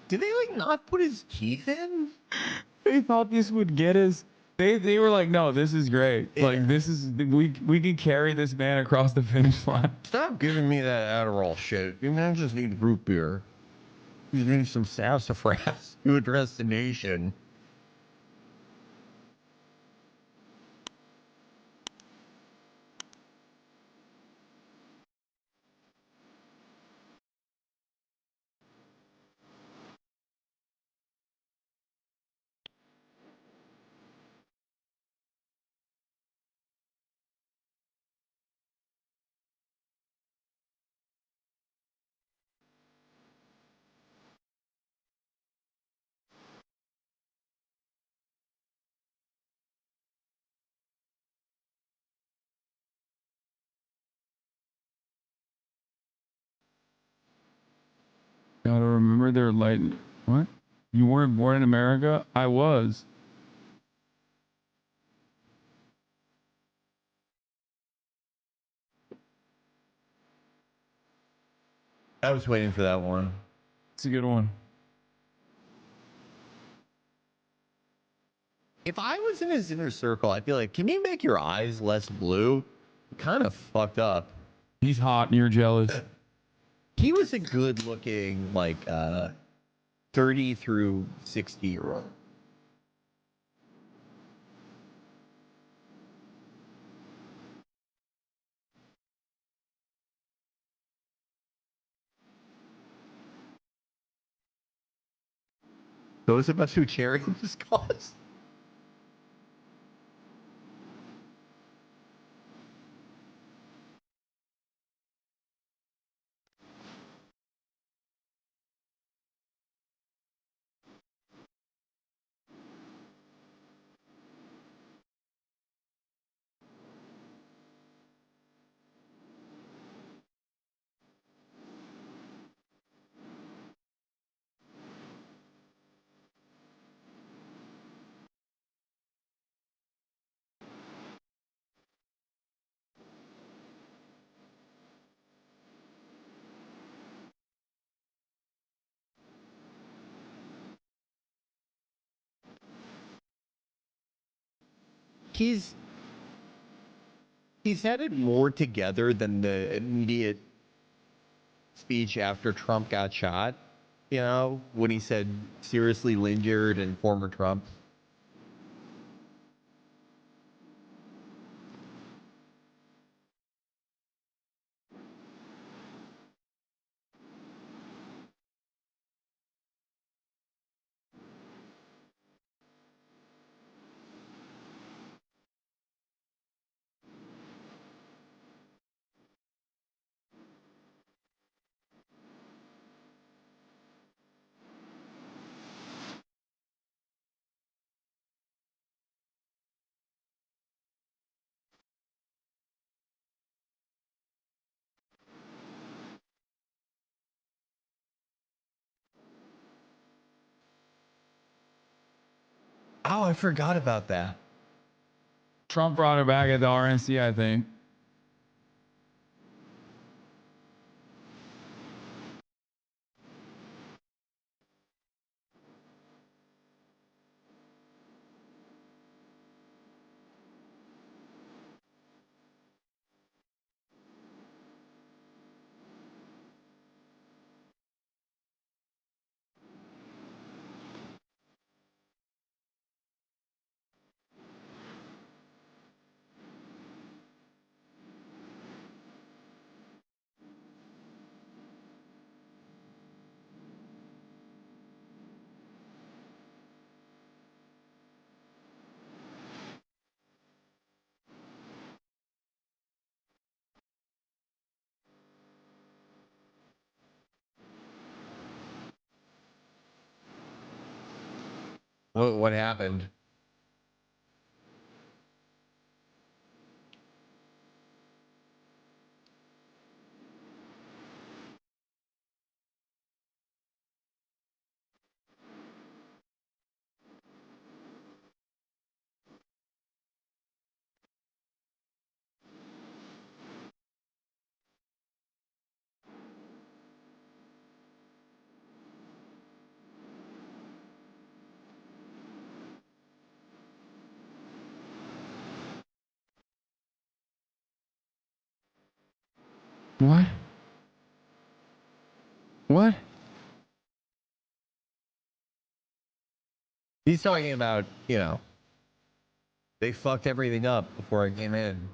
Did they like not put his teeth in? They thought this would get us. They were like, no, this is great. Yeah. Like this is we can carry this man across the finish line. Stop giving me that Adderall shit. You man just need root beer. You need some sassafras to address the nation. Gotta remember they're light. What? You weren't born in America? I was. I was waiting for that one. It's a good one. If I was in his inner circle, I'd be like, can you make your eyes less blue? Kind of fucked up. He's hot and you're jealous. He was a good looking, like, 30 through 60-year-old. Those of us who cherish this cause. He's had it more together than the immediate speech after Trump got shot. You know, when he said seriously injured and former Trump. Oh, I forgot about that. Trump brought it back at the RNC, I think. What happened? What? What? He's talking about, you know, they fucked everything up before I came in.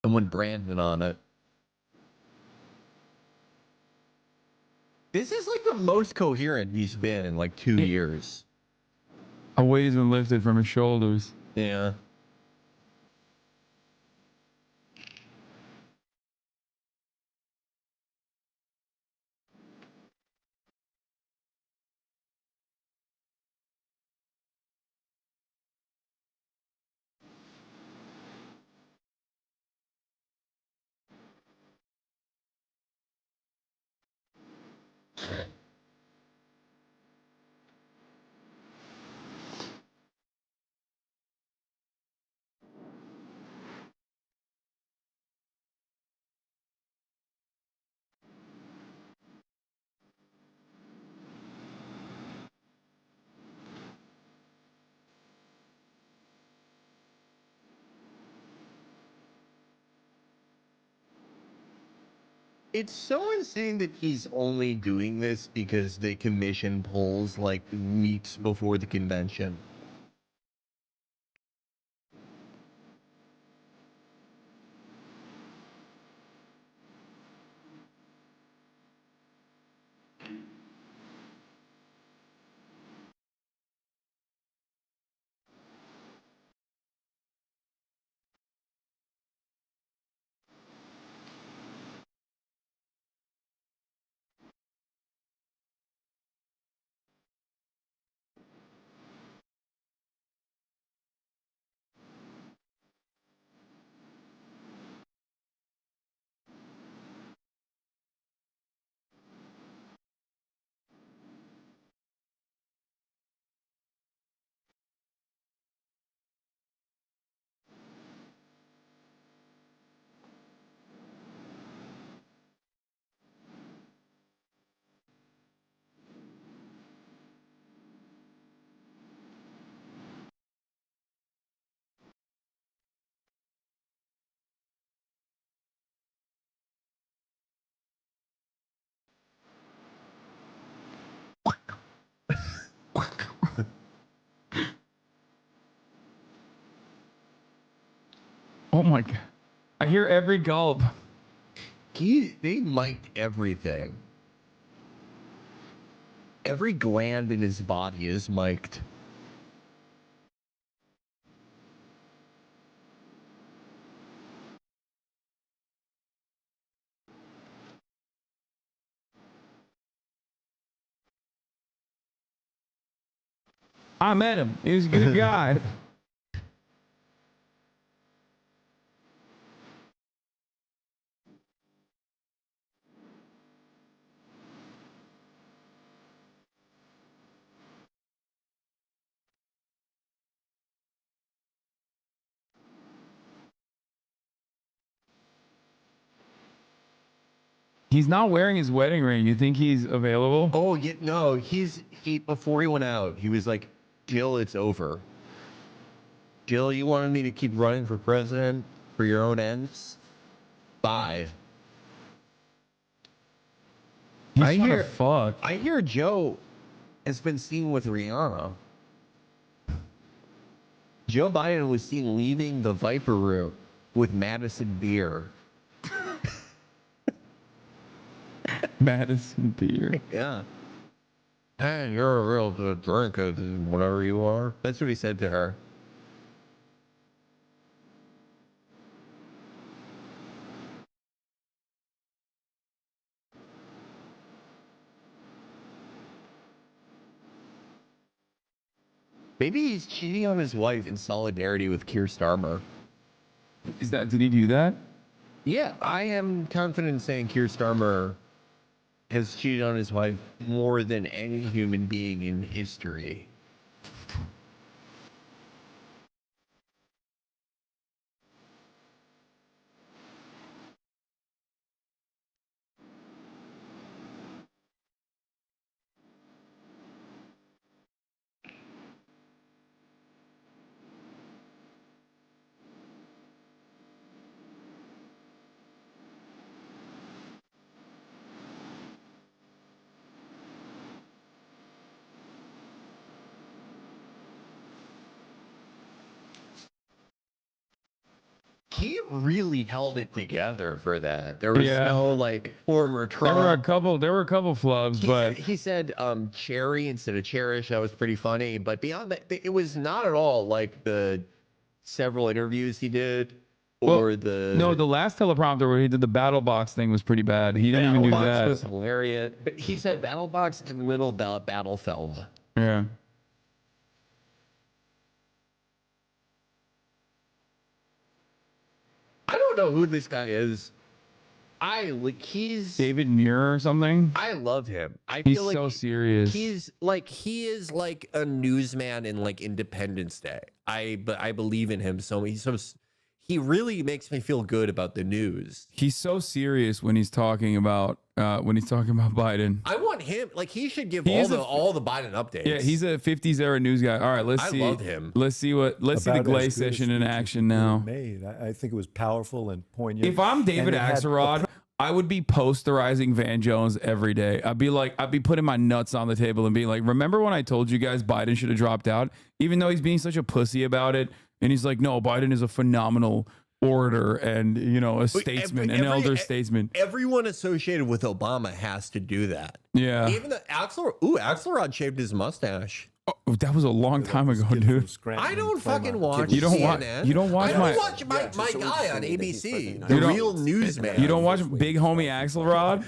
And went Brandon on it. This is like the most coherent he's been in like 2 years. A weight has been lifted from his shoulders. Yeah. It's so insane that he's only doing this because they commission polls like weeks before the convention. Oh my god. I hear every gulp. They mic'd everything. Every gland in his body is mic'd. I met him. He was a good guy. He's not wearing his wedding ring. You think he's available? Oh, yeah, no, he before he went out, he was like, Jill, it's over. Jill, you wanted me to keep running for president for your own ends? Bye. He's I trying to hear fuck. I hear Joe has been seen with Rihanna. Joe Biden was seen leaving the Viper room with Madison Beer. Madison Beer. Yeah. Hey, you're a real good drinker, whatever you are. That's what he said to her. Maybe he's cheating on his wife in solidarity with Keir Starmer. Did he do that? Yeah, I am confident in saying Keir Starmer has cheated on his wife more than any human being in history. He really held it together for that. There was no like former Trump. There were a couple flubs, but he said cherry instead of cherish. That was pretty funny. But beyond that, it was not at all like the several interviews he did or the last teleprompter where he did the battle box thing was pretty bad. He didn't even do that. Was hilarious. But he said battle box and little battlefeld. Yeah. I don't know who this guy is. He's David Muir or something. I love him. He's feel like so serious. he is like a newsman in like Independence Day. I believe in him so he really makes me feel good about the news. He's so serious when he's talking about Biden. I want him like he should give He's all the Biden updates. Yeah, he's a 50s era news guy. All right, let's see. I love him. Let's see the Glaze session in action now. I think it was powerful and poignant. If I'm David Axelrod, I would be posterizing Van Jones every day. I'd be putting my nuts on the table and being like, remember when I told you guys Biden should have dropped out? Even though he's being such a pussy about it. And he's like, no, Biden is a phenomenal orator and, a statesman, an elder statesman. Everyone associated with Obama has to do that. Yeah. Even the Axelrod shaved his mustache. Oh, that was a long time ago, dude. I don't fucking watch You don't CNN. You don't watch I don't watch my guy on ABC, the real newsman. You don't watch big homie Axelrod?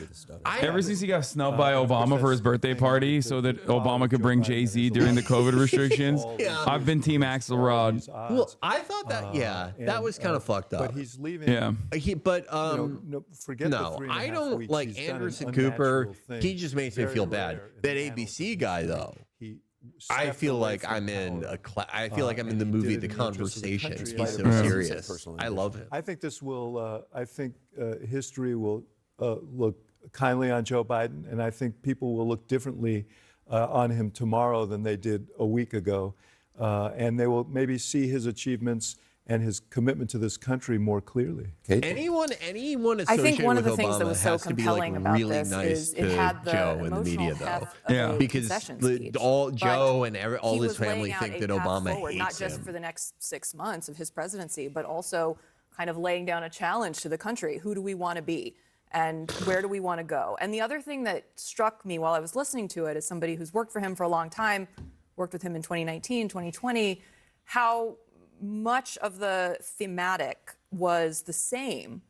Ever since he got snubbed by Obama for his birthday party so that Obama could bring Jay-Z during the COVID restrictions, I've been team Axelrod. Well, I thought that, that was kind of fucked up. But he's leaving. Yeah. Forget no, I don't like Anderson Cooper. He just makes me feel bad. That ABC guy, though. I feel like I'm in I feel like I'm in the movie The Conversations. He's so serious. I love him. I think this will. I think history will look kindly on Joe Biden, and I think people will look differently on him tomorrow than they did a week ago, and they will maybe see his achievements and his commitment to this country more clearly. Anyone associated I think one of the with things Obama that was so has to be like compelling about really this nice is it to had the Joe in the emotional media, though. heft of a Because concession speech. Joe and all he his was family laying out think a that path Obama forward, hates not just him. for the next 6 months of his presidency, but also kind of laying down a challenge to the country. Who do we want to be? And where do we want to go? And the other thing that struck me while I was listening to it, as somebody who's worked for him for a long time, worked with him in 2019, 2020, how much of the thematic was the same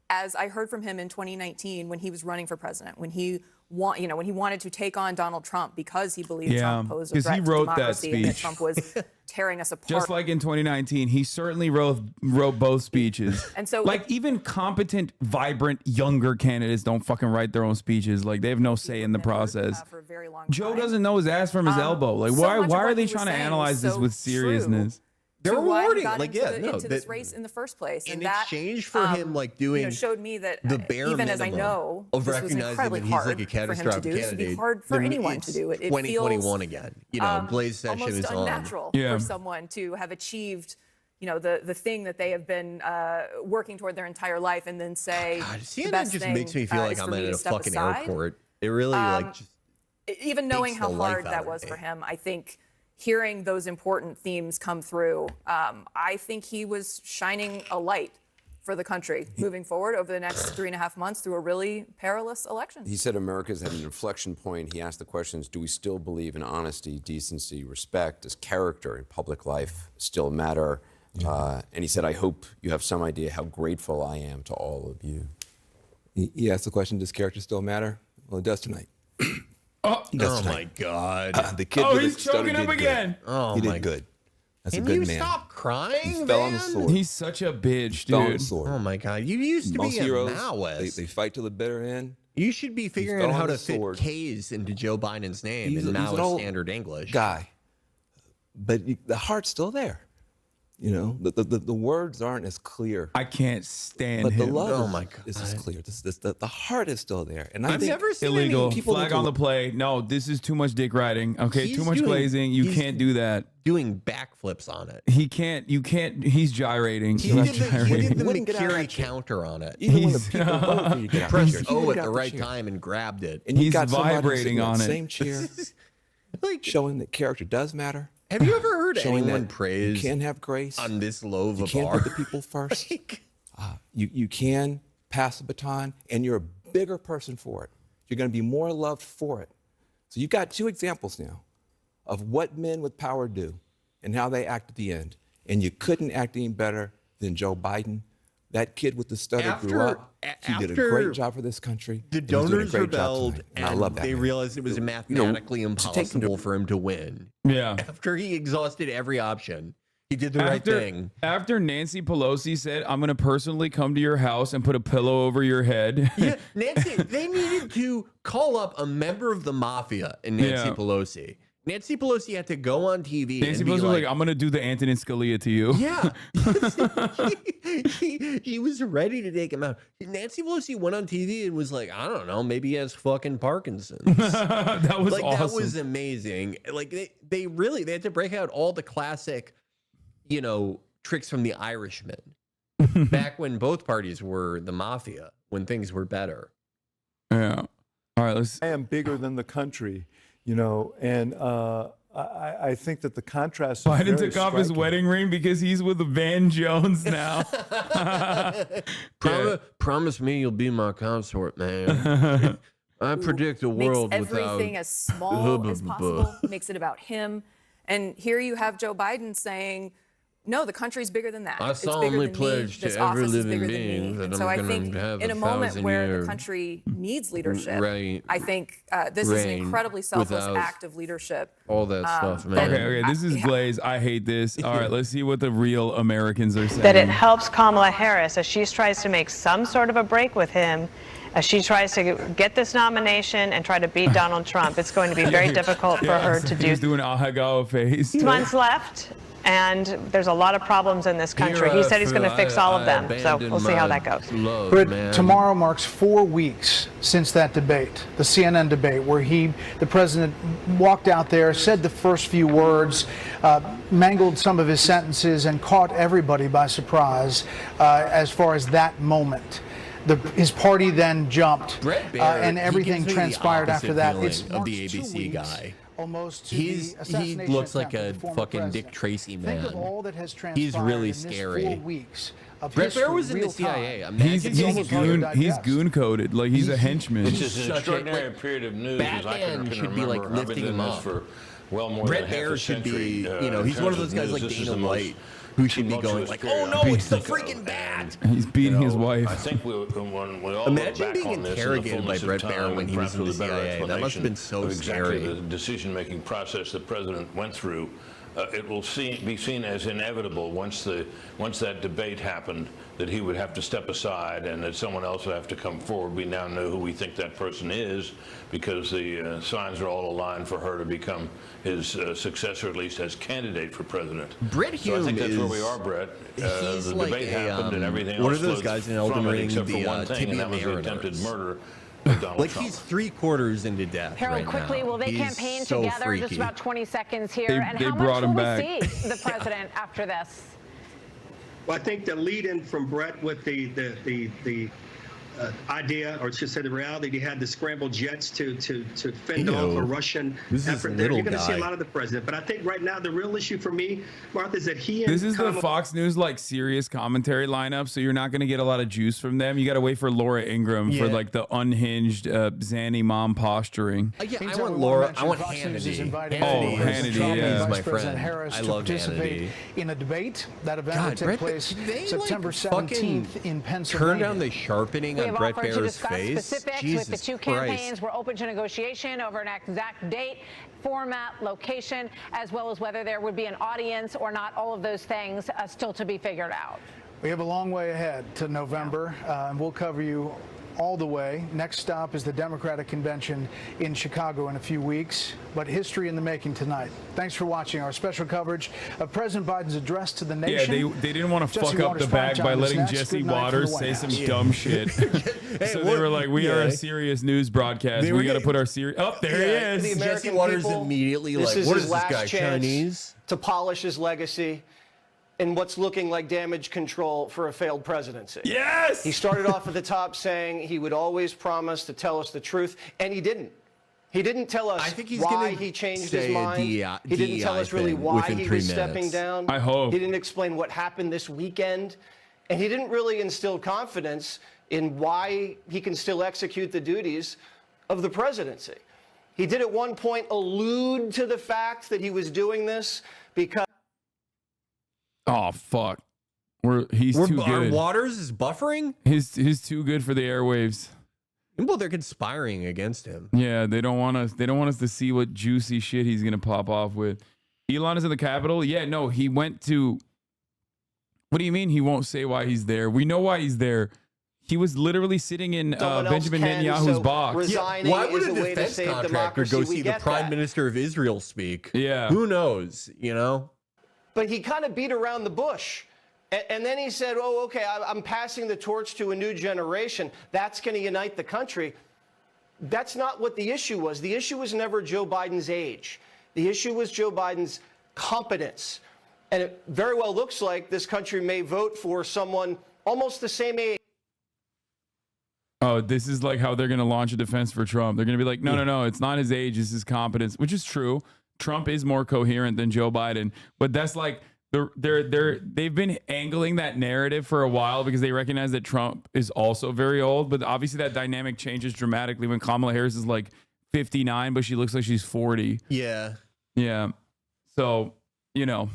as I heard from him in 2019 when he was running for president, when he wanted to take on Donald Trump because he believed Trump posed a threat to democracy and that Trump was tearing us apart. Just like in 2019, he certainly wrote both speeches. And so, like, even competent, vibrant, younger candidates don't fucking write their own speeches. Like, they have no say in the process. For a very long Joe time. doesn't know his ass from his elbow. Like, so much of why are what they he was trying to saying analyze was this so with seriousness? They're why he rewarding, got like, into this race in the first place, in and that exchange for him like doing showed me that the bare even as I minimum know of this was recognizing incredibly that he's like a hard for him to catastrophic do. This would be candidate. hard for anyone to do. It 2021 feels, again. Glaze session almost is on. unnatural for someone to have achieved, the thing that they have been working toward their entire life, and then say, God, the CNN best just thing makes me feel like is I'm for me at to a step fucking aside. airport. It really Even knowing takes how the life hard out that of was me. for him, I think hearing those important themes come through, I think he was shining a light for the country moving forward over the next 3.5 months through a really perilous election. He said America's at an inflection point. He asked the questions, do we still believe in honesty, decency, respect? Does character in public life still matter? And he said, I hope you have some idea how grateful I am to all of you. He asked the question, does character still matter? Well, it does tonight. Oh my God. The kid he's choking up again. Oh he my did good. That's Can a good you man. stop crying, He fell on the man? sword. He's such a bitch, Fell on the dude. sword. Oh my God. You used to Most be a heroes, Maoist. they fight to the bitter end. You should be figuring fell out how on to the fit sword. K's into Joe Biden's name He's in an Maoist old standard English. Guy. But the heart's still there. The words aren't as clear. I can't stand But the him. love Oh is, my God. is as clear. The heart is still there. And I I've think never seen Illegal. any people Flag need to on the look- play. No, this is too much dick riding. Okay, He's too much doing- glazing. You he's- can't do that. doing backflips on it. He can't. You can't. He's gyrating. He did the Wouldn't get out of McCurry that shit. counter on it. even when the He's- people vote for you to get out Pressed the chair, you O get at out the right chair. time and grabbed it. And you He's got somebody vibrating sitting in on the it. same chair, Like, showing that character does matter. have you ever heard Showing anyone that praise you can have grace. on this low of You a can't bar? put the people first. You can pass the baton, and you're a bigger person for it. You're going to be more loved for it. So you've got 2 examples now of what men with power do and how they act at the end. And you couldn't act any better than Joe Biden. That kid with the stutter grew up. He did a great job for this country. The donors rebelled, and I love that, they realized it was mathematically impossible for him to win. Yeah. After he exhausted every option, he did the right thing. After Nancy Pelosi said, I'm going to personally come to your house and put a pillow over your head. Yeah, Nancy, they needed to call up a member of the mafia in Nancy Pelosi. Nancy Pelosi had to go on TV. Nancy Pelosi was like, I'm going to do the Antonin Scalia to you. Yeah. he was ready to take him out. Nancy Pelosi went on TV and was like, I don't know, maybe he has fucking Parkinson's. That was like, awesome. That was amazing. Like, they had to break out all the classic, tricks from the Irishman. Back when both parties were the mafia, when things were better. Yeah. All right, I am bigger than the country, and I think that the contrast. Biden took off his wedding ring because he's with Van Jones now. Promise me you'll be my consort, man. I predict a world makes without everything as small as possible, makes it about him. And here you have Joe Biden saying, no, the country's bigger than that. I solemnly pledge to every living being that I'm going to have in a moment where the country needs leadership, I think this is an incredibly selfless act of leadership. All that stuff, man. Okay, this is Glaze. I hate this. All right, let's see what the real Americans are saying. That it helps Kamala Harris as she tries to make some sort of a break with him, as she tries to get this nomination and try to beat Donald Trump. It's going to be very difficult for her to do. He's doing Ahagawa face. 6 months left, and there's a lot of problems in this country. He said he's going to fix all of them, so we'll see how that goes. But tomorrow marks 4 weeks since that debate, the CNN debate, where the president walked out there, said the first few words, mangled some of his sentences, and caught everybody by surprise as far as that moment. His party then jumped, and everything transpired after that. It's of the ABC guy. He looks like a fucking Dick Tracy man. He's really scary. Brett Baier was in the CIA. He's goon coded, like he's a henchman. It's just an extraordinary period of news. Batman should be like lifting him up. Brett Baier should be, he's one of those guys like Dana White, who should be going like, oh no, it's the freaking bat. He's beating his wife. I think when we all imagine being interrogated by Brett Baier when he was in the CIA. That must have been so scary. The decision-making process the president went through. It will be seen as inevitable once that debate happened that he would have to step aside and that someone else would have to come forward. We now know who we think that person is because the signs are all aligned for her to become his successor, at least as candidate for president. Brett Hume I think that's is, where we are, Brett. He's the like debate happened and everything else. One of those guys in Elden Ring, except for one the thing, and that was the attempted murder of Donald like Trump. he's 3/4 into death. Harold, right quickly, now. will they He's campaign so together? freaky. Just about 20 seconds here. They how brought much him will back. we see the president after this? Well, I think the lead-in from Brett with the idea, or should say the reality, he had the scrambled jets to fend off a Russian effort there. You're going to see a lot of the president. But I think right now the real issue for me, Martha, is that he and this is the Fox News like serious commentary lineup, so you're not going to get a lot of juice from them. You got to wait for Laura Ingraham for like the unhinged Zanny mom posturing. Yeah, I want Laura. I want Hannity. Hannity, yeah. He's my friend. I love Hannity. In a debate. That event will take place September 17th in Pennsylvania. Turn down the sharpening on Brett offered to Baier's discuss face. specifics Jesus with the two Christ. campaigns. We're open to negotiation over an exact date, format, location, as well as whether there would be an audience or not. All of those things still to be figured out. We have a long way ahead to November, and we'll cover you all the way. Next stop is the Democratic Convention in Chicago in a few weeks, but history in the making tonight. Thanks for watching our special coverage of President Biden's address to the nation. Yeah, they didn't want to fuck up the bag by letting Jesse Waters say some dumb shit. So they were like, we are a serious news broadcast. We got to put our serious... Oh, there he is. The Jesse Waters immediately like, what is this guy, Chinese? To polish his legacy in what's looking like damage control for a failed presidency. Yes! He started off at the top saying he would always promise to tell us the truth, and he didn't. He didn't tell us why he changed his mind. He didn't tell us really why he was stepping down. I hope. He didn't explain what happened this weekend. And he didn't really instill confidence in why he can still execute the duties of the presidency. He did at one point allude to the fact that he was doing this because... Oh, fuck. He's too good. Our Waters is buffering? He's too good for the airwaves. Well, they're conspiring against him. Yeah, they don't want us to see what juicy shit he's gonna pop off with. Elon is in the Capitol? Yeah, no, he went to... What do you mean he won't say why he's there? We know why he's there. He was literally sitting in Benjamin Netanyahu's box. Yeah, why would a defense contractor go see the Prime Minister of Israel speak? Yeah. Who knows, you know? But he kind of beat around the bush. And then he said, oh, okay, I'm passing the torch to a new generation. That's going to unite the country. That's not what the issue was. The issue was never Joe Biden's age. The issue was Joe Biden's competence. And it very well looks like this country may vote for someone almost the same age. Oh, this is like how they're going to launch a defense for Trump. They're going to be like, no, it's not his age, it's his competence, which is true. Trump is more coherent than Joe Biden, but that's like they've been angling that narrative for a while because they recognize that Trump is also very old, but obviously that dynamic changes dramatically when Kamala Harris is like 59, but she looks like she's 40. Yeah. Yeah. So, you know,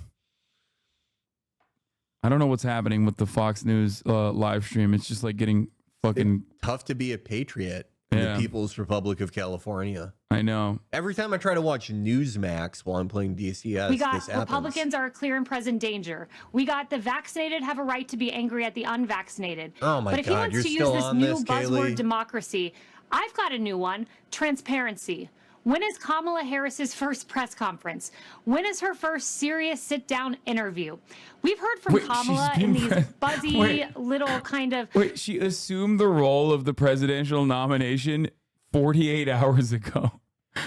I don't know what's happening with the Fox News live stream. It's just like getting fucking tough to be a patriot in the People's Republic of California. I know. Every time I try to watch Newsmax while I'm playing DCS, we got this happens. Republicans are a clear and present danger. We got the vaccinated have a right to be angry at the unvaccinated. Oh my God! But if he wants to use this new buzzword democracy, I've got a new one: transparency. When is Kamala Harris's first press conference? When is her first serious sit-down interview? We've heard from Kamala in these buzzy little kind of... Wait, she assumed the role of the presidential nomination 48 hours ago.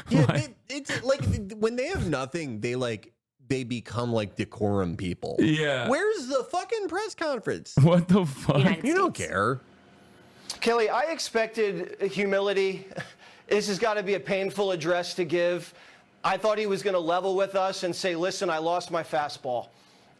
Yeah, it's like when they have nothing, they become like decorum people. Yeah. Where's the fucking press conference? What the fuck? You don't care. Kelly, I expected humility. This has got to be a painful address to give. I thought he was going to level with us and say, listen, I lost my fastball.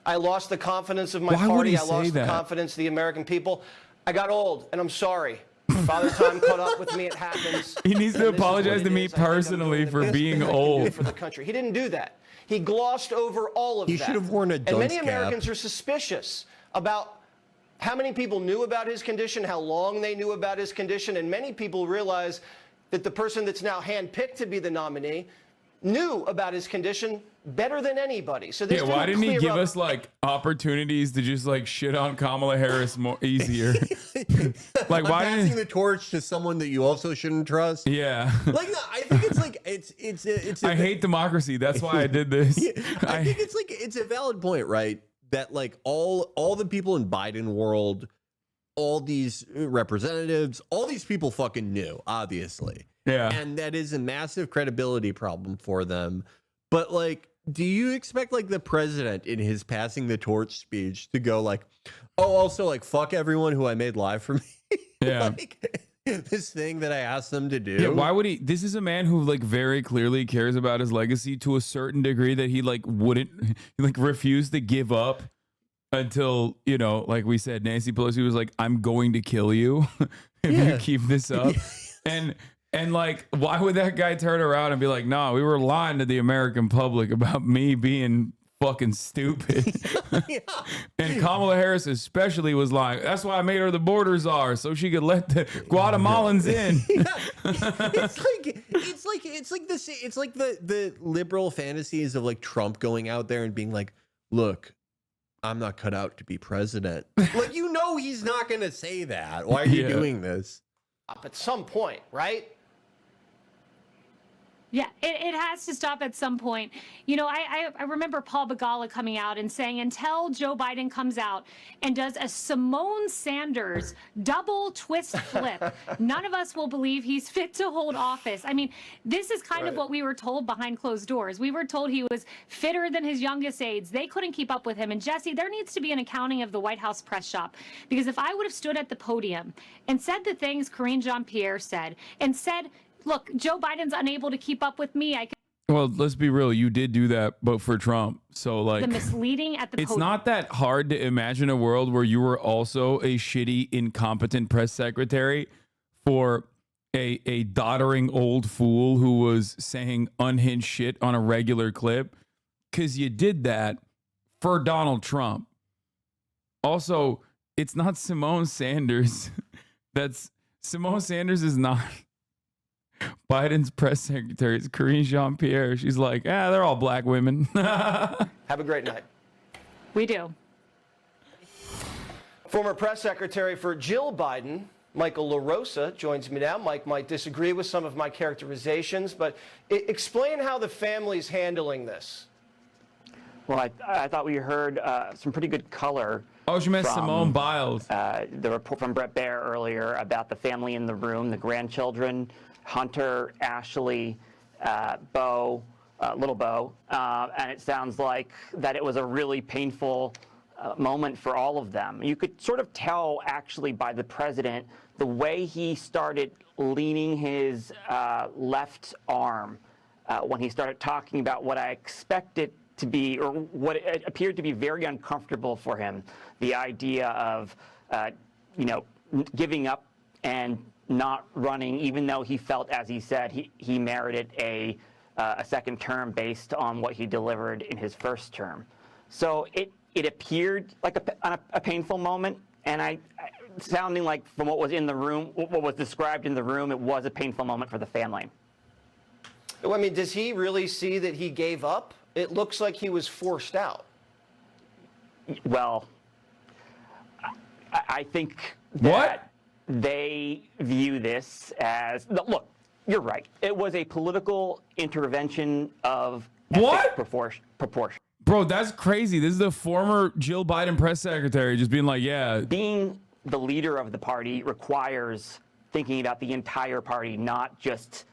I lost the confidence of my party. I lost the confidence of the American people. I got old, and I'm sorry. Father Time caught up with me. It happens. He needs to apologize to me personally for being old. For the country. He didn't do that. He glossed over all of that. He should have worn a dunce cap. And many Americans are suspicious about how many people knew about his condition, how long they knew about his condition, and many people realize that the person that's now handpicked to be the nominee knew about his condition better than anybody. So yeah, why didn't he give us like opportunities to just like shit on Kamala Harris more easier? Like why passing the torch to someone that you also shouldn't trust? Yeah. Like I think it's like it's I hate democracy. That's why I did this. I think it's like it's a valid point, right? That like all the people in Biden world, all these representatives, all these people fucking knew, obviously. Yeah. And that is a massive credibility problem for them. But like, do you expect like the president in his passing the torch speech to go like, oh, also like fuck everyone who I made live for me? Yeah. Like, this thing that I asked them to do. Yeah, why would he? This is a man who like very clearly cares about his legacy to a certain degree that he like wouldn't like refuse to give up until, you know, like we said, Nancy Pelosi was like, I'm going to kill you if you keep this up. And like, why would that guy turn around and be like, no, we were lying to the American public about me being fucking stupid. And Kamala Harris especially was lying. That's why I made her the border czar, so she could let the Guatemalans in. It's like the liberal fantasies of like Trump going out there and being like, look, I'm not cut out to be president. Like, you know, he's not going to say that. Why are you doing this? At some point, right? Yeah, it has to stop at some point. You know, I remember Paul Begala coming out and saying, until Joe Biden comes out and does a Simone Sanders double twist flip, none of us will believe he's fit to hold office. I mean, this is kind of what we were told behind closed doors. We were told he was fitter than his youngest aides. They couldn't keep up with him. And Jesse, there needs to be an accounting of the White House press shop. Because if I would have stood at the podium and said the things Karine Jean-Pierre said and said, look, Joe Biden's unable to keep up with me. Well, let's be real. You did do that, but for Trump. So like The misleading at the it's podium. not that hard to imagine a world where you were also a shitty, incompetent press secretary for a doddering old fool who was saying unhinged shit on a regular clip, because you did that for Donald Trump. Also, it's not Simone Sanders. Simone Sanders is not Biden's press secretary. It's Karine Jean-Pierre. She's like, they're all black women. Have a great night. We do. Former press secretary for Jill Biden, Michael LaRosa, joins me now. Mike might disagree with some of my characterizations, but explain how the family's handling this. Well, I thought we heard some pretty good color. Oh, she meant Simone Biles. The report from Brett Baer earlier about the family in the room, the grandchildren, Hunter, Ashley, Bo, little Bo, and it sounds like that it was a really painful moment for all of them. You could sort of tell, actually, by the president, the way he started leaning his left arm when he started talking about what I expected to be, or what it appeared to be very uncomfortable for him, the idea of, giving up and not running, even though he felt, as he said, he merited a second term based on what he delivered in his first term. So it appeared like a painful moment, and sounding like from what was in the room, what was described in the room, it was a painful moment for the family. I mean, does he really see that he gave up? It looks like he was forced out. Well, I think that they view this as, look, you're right. It was a political intervention of epic proportion. Bro, that's crazy. This is the former Jill Biden press secretary just being like, yeah. Being the leader of the party requires thinking about the entire party, not just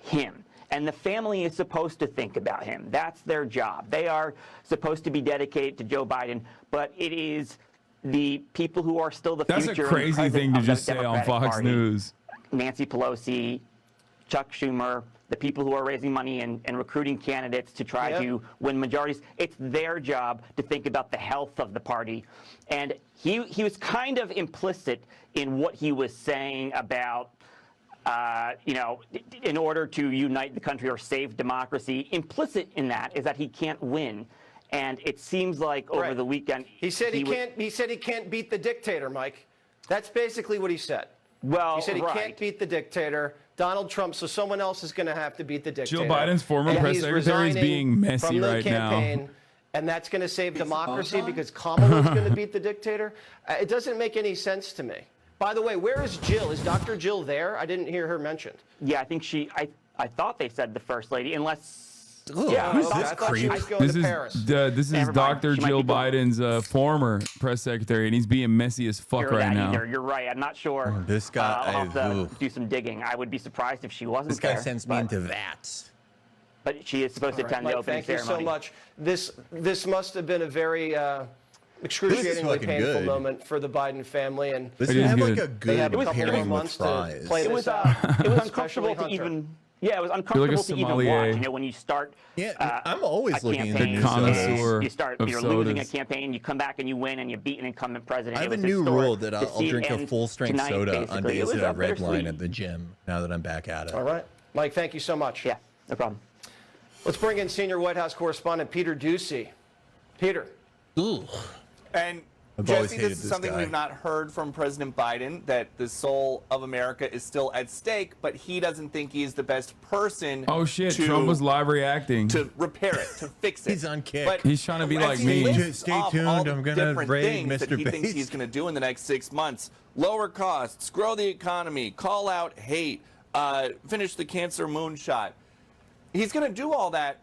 him. And the family is supposed to think about him. That's their job. They are supposed to be dedicated to Joe Biden, but it is the people who are still the future. That's a crazy thing to just say on Fox News. Nancy Pelosi, Chuck Schumer, the people who are raising money and recruiting candidates to try to win majorities. It's their job to think about the health of the party. And he was kind of implicit in what he was saying about, in order to unite the country or save democracy. Implicit in that is that he can't win. And it seems like over the weekend he said he can't beat the dictator, Mike. That's basically what he said. Well, he said he can't beat the dictator, Donald Trump, so someone else is going to have to beat the dictator. Jill Biden's former press secretary is being messy right now. And that's going to save democracy because Kamala's going to beat the dictator. It doesn't make any sense to me. By the way, where is Jill? Is Dr. Jill there? I didn't hear her mentioned. Yeah, I think I thought they said the first lady, unless. Ooh, yeah, who's this creep? This is Dr. Jill Biden's former press secretary, and he's being messy as fuck right now. You're right. I'm not sure. Oh, this guy. I'll have to do some digging. I would be surprised if she wasn't there. This guy there, sends me into VATS. But she is supposed to attend the opening ceremony. Thank you so much. This must have been a very excruciatingly painful moment for the Biden family, and they have like a they have good a couple of months to play this out. It was uncomfortable to even. Yeah, it was uncomfortable to even watch. You know, when you start. Yeah, I'm always looking at the news. Connoisseur you're losing a campaign, you come back and you win, and you beat an incumbent president. I have a new rule that I'll drink a full-strength soda on days that I red line at the gym. Now that I'm back at it. All right, Mike. Thank you so much. Yeah, no problem. Let's bring in senior White House correspondent Peter Doocy. Peter. Ooh. And Jesse, this is something we've not heard from President Biden, that the soul of America is still at stake, but he doesn't think he's the best person Trump was live reacting. To repair it, to fix it. He's on kick. But he's trying to be like me. Stay tuned, I'm going to raid Mr. That he thinks he's going to do in the next 6 months. Lower costs, grow the economy, call out hate, finish the cancer moonshot. He's going to do all that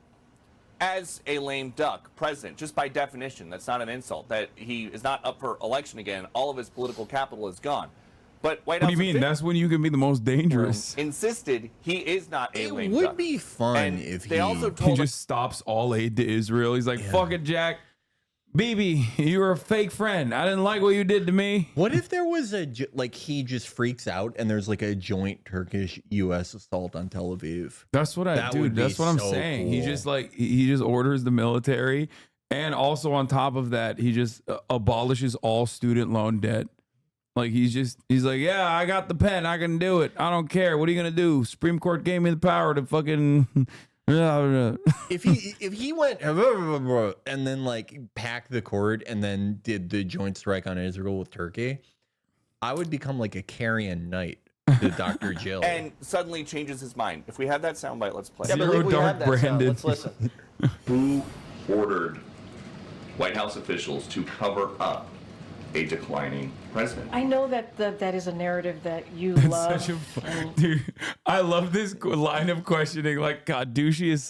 as a lame duck president, just by definition. That's not an insult. That he is not up for election again. All of his political capital is gone. But White House. What do you mean? That's when you can be the most dangerous. Insisted he is not a lame duck. It would be fun if they also told he just stops all aid to Israel. He's like, fuck it, Jack. BB, you were a fake friend. I didn't like what you did to me. What if there was like he just freaks out and there's like a joint Turkish-U.S. assault on Tel Aviv? That's what that's what I'm saying. Cool. He just he just orders the military, and also on top of that, he just abolishes all student loan debt. Like he's like, yeah, I got the pen, I can do it. I don't care. What are you gonna do? Supreme Court gave me the power to fucking. if he went and then like packed the court and then did the joint strike on Israel with Turkey, I would become like a carrion knight to Dr. Jill. And suddenly changes his mind. If we have that soundbite, let's play. Yeah, Zero Dark Brandon. Let's listen. Who ordered White House officials to cover up a declining president? I know that that is a narrative that you That's love. dude, I love this line of questioning. Like, God, Douchey is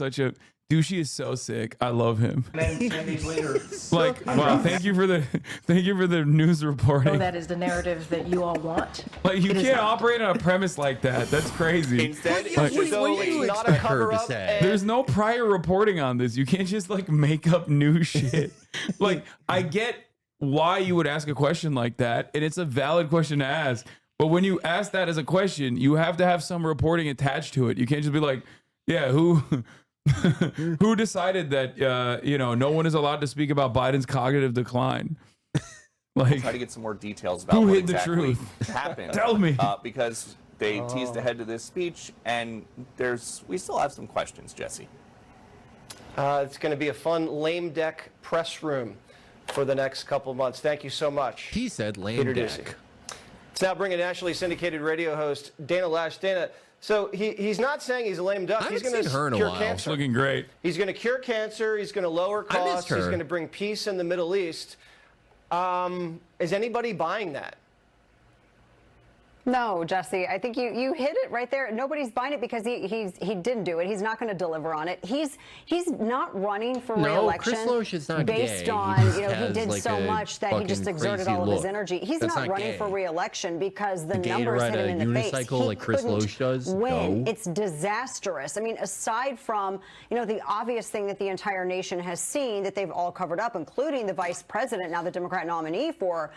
so sick. I love him. And then 10 days later, Like, wow, thank you for the news reporting. No, that is the narrative that you all want. Like, you can't operate on a premise like that. That's crazy. Instead, What do you not a expect her to cover-up say? There's no prior reporting on this. You can't just like make up new shit. Like, I get why you would ask a question like that, and it's a valid question to ask. But when you ask that as a question, you have to have some reporting attached to it. You can't just be like, yeah, who decided that no one is allowed to speak about Biden's cognitive decline? Like, try to get some more details about who what hid the exactly truth? happened. Tell me. Because they teased ahead to this speech, and we still have some questions, Jesse. It's going to be a fun lame deck press room for the next couple of months. Thank you so much. He said lame Peter deck. Doocy. Let's now bring a nationally syndicated radio host, Dana Lash. Dana, so he's not saying he's a lame duck. He's going to cure cancer. She's looking great. He's going to cure cancer. He's going to lower costs. He's going to bring peace in the Middle East. Is anybody buying that? No, Jesse, I think you hit it right there. Nobody's buying it because he didn't do it. He's not going to deliver on it. He's not running for re-election Chris Loesch is not based gay. on he did like so much that he just exerted all of his energy. He's That's not running gay. for re-election because the gay to numbers ride hit him a in the face. unicycle like Chris Loesch does? Win. No. It's disastrous. I mean, aside from the obvious thing that the entire nation has seen that they've all covered up, including the vice president, now the Democrat nominee for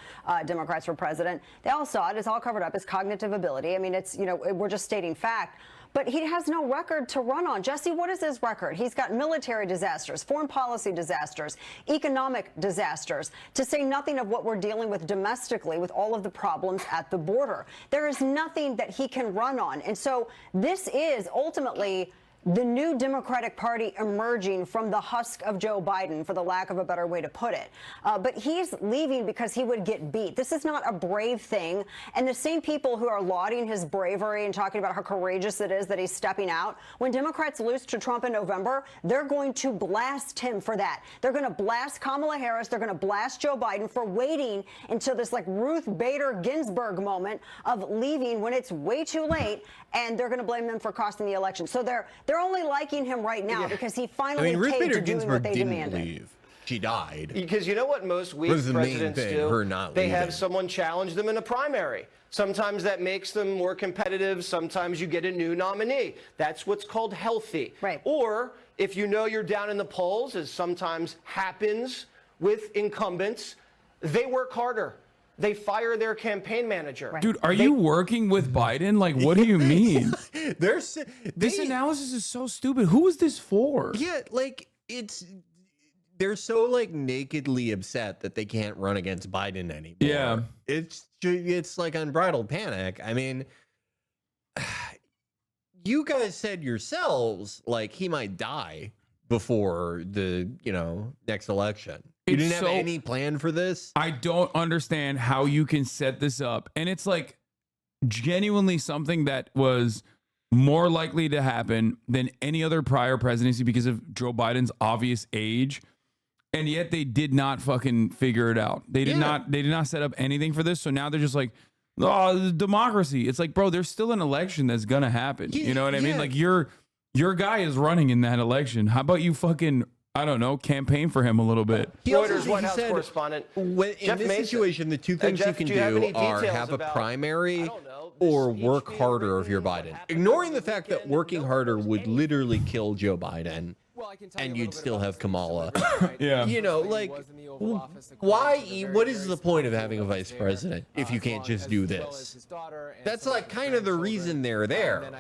Democrats for president, they all saw it. It's all covered up. His cognitive ability. I mean, it's, we're just stating fact. But he has no record to run on. Jesse, what is his record? He's got military disasters, foreign policy disasters, economic disasters, to say nothing of what we're dealing with domestically with all of the problems at the border. There is nothing that he can run on. And so this is ultimately the new Democratic Party emerging from the husk of Joe Biden, for the lack of a better way to put it. But he's leaving because he would get beat. This is not a brave thing. And the same people who are lauding his bravery and talking about how courageous it is that he's stepping out, when Democrats lose to Trump in November, they're going to blast him for that. They're going to blast Kamala Harris. They're going to blast Joe Biden for waiting until this like Ruth Bader Ginsburg moment of leaving when it's way too late, and they're going to blame them for costing the election. So they're only liking him right now because he finally Ruth caved Bader to doing Ginsburg what they didn't demanded. leave. She died. Because you know what most weak Was the main presidents thing, do? her not They have leaving. someone challenge them in a primary. Sometimes that makes them more competitive. Sometimes you get a new nominee. That's what's called healthy. Right. Or if you know you're down in the polls, as sometimes happens with incumbents, they work harder. They fire their campaign manager. Right. Dude, are you working with Biden? Like, what do you mean? This This analysis is so stupid. Who is this for? Yeah, like they're so like nakedly upset that they can't run against Biden anymore. Yeah. It's like unbridled panic. I mean, you guys said yourselves like he might die before the next election. You didn't have any plan for this? I don't understand how you can set this up. And it's like genuinely something that was more likely to happen than any other prior presidency because of Joe Biden's obvious age. And yet they did not fucking figure it out. They did not set up anything for this. So now they're just like, oh, democracy. It's like, bro, there's still an election that's gonna happen. You know what I mean? Like your guy is running in that election. How about you fucking, I don't know, campaign for him a little bit? Reuters White House correspondent in Jeff this Mason. situation, the two things Jeff, you can do you have any do are details have a about, primary or work harder if you're Biden. Ignoring the fact that working harder would literally kill Joe Biden, and you'd still have Kamala. Yeah. You know, like, why? What is the point of having a vice president if you can't just do this? That's like kind of the reason they're there.